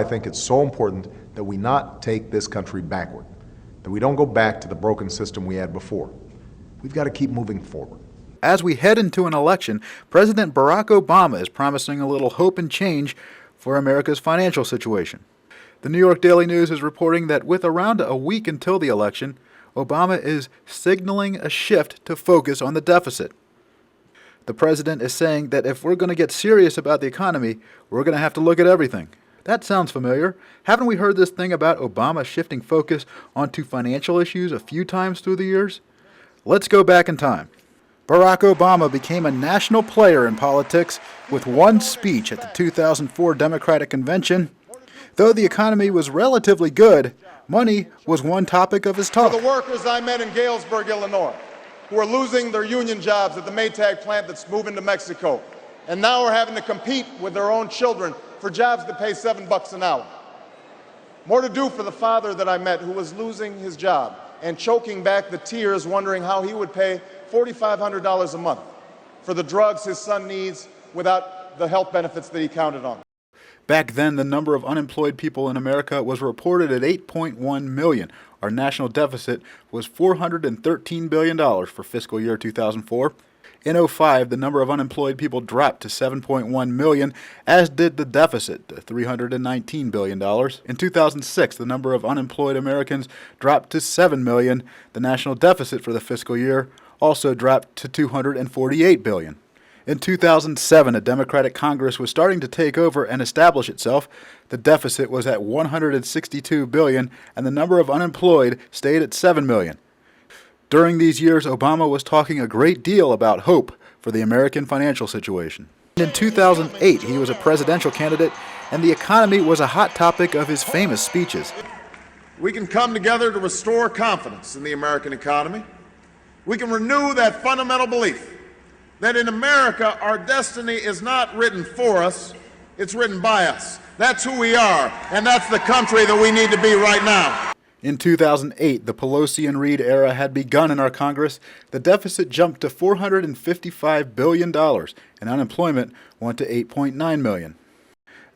I think it's so important that we not take this country backward, that we don't go back to the broken system we had before. We've got to keep moving forward. As we head into an election, President Barack Obama is promising a little hope and change for America's financial situation. The New York Daily News is reporting that with around a week until the election, Obama is signaling a shift to focus on the deficit. The president is saying that if we're going to get serious about the economy, we're going to have to look at everything. That sounds familiar. Haven't we heard this thing about Obama shifting focus onto financial issues a few times through the years? Let's go back in time. Barack Obama became a national player in politics with one speech at the 2004 Democratic Convention. Though the economy was relatively good, money was one topic of his talk. For the workers I met in Galesburg, Illinois, who are losing their union jobs at the Maytag plant that's moving to Mexico, and now are having to compete with their own children for jobs that pay $7 an hour. More to do for the father that I met who was losing his job and choking back the tears wondering how he would pay $4,500 a month for the drugs his son needs without the health benefits that he counted on. Back then, the number of unemployed people in America was reported at 8.1 million. Our national deficit was $413 billion for fiscal year 2004. In 2005, the number of unemployed people dropped to 7.1 million, as did the deficit to $319 billion. In 2006, the number of unemployed Americans dropped to 7 million. The national deficit for the fiscal year also dropped to $248 billion. In 2007, a Democratic Congress was starting to take over and establish itself. The deficit was at $162 billion, and the number of unemployed stayed at 7 million. During these years, Obama was talking a great deal about hope for the American financial situation. In 2008, he was a presidential candidate, and the economy was a hot topic of his famous speeches. We can come together to restore confidence in the American economy. We can renew that fundamental belief that in America, our destiny is not written for us, it's written by us. That's who we are, and that's the country that we need to be right now. In 2008, the Pelosi and Reid era had begun in our Congress. The deficit jumped to $455 billion, and unemployment went to 8.9 million.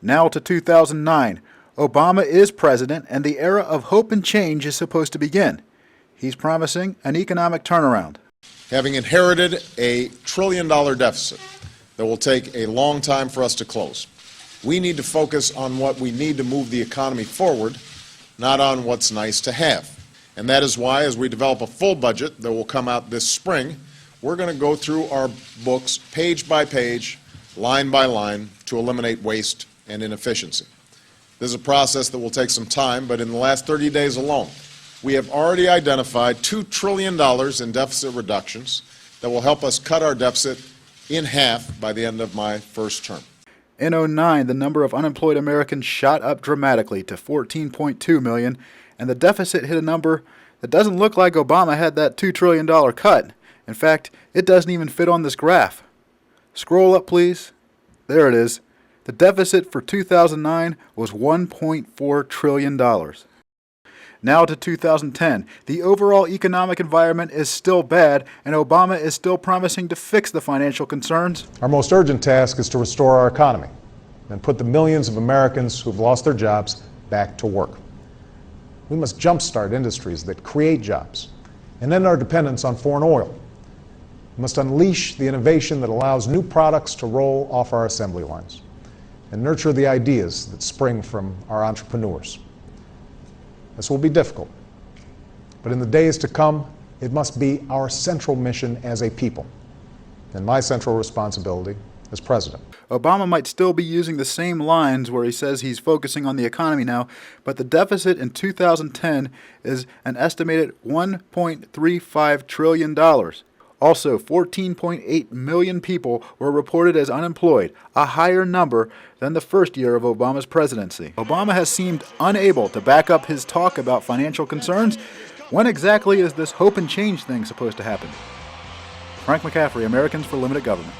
Now to 2009. Obama is president, and the era of hope and change is supposed to begin. He's promising an economic turnaround. Having inherited a $1 trillion deficit that will take a long time for us to close, we need to focus on what we need to move the economy forward, not on what's nice to have. And that is why, as we develop a full budget that will come out this spring, we're going to go through our books page by page, line by line, to eliminate waste and inefficiency. This is a process that will take some time, but in the last 30 days alone, we have already identified $2 trillion in deficit reductions that will help us cut our deficit in half by the end of my first term. In 2009, the number of unemployed Americans shot up dramatically to 14.2 million, and the deficit hit a number that doesn't look like Obama had that $2 trillion cut. In fact, it doesn't even fit on this graph. Scroll up, please. There it is. The deficit for 2009 was $1.4 trillion. Now to 2010. The overall economic environment is still bad, and Obama is still promising to fix the financial concerns. Our most urgent task is to restore our economy and put the millions of Americans who've lost their jobs back to work. We must jumpstart industries that create jobs and end our dependence on foreign oil. We must unleash the innovation that allows new products to roll off our assembly lines and nurture the ideas that spring from our entrepreneurs. This will be difficult, but in the days to come, it must be our central mission as a people and my central responsibility as president. Obama might still be using the same lines where he says he's focusing on the economy now, but the deficit in 2010 is an estimated $1.35 trillion. Also, 14.8 million people were reported as unemployed, a higher number than the first year of Obama's presidency. Obama has seemed unable to back up his talk about financial concerns. When exactly is this hope and change thing supposed to happen? Frank McCaffrey, Americans for Limited Government.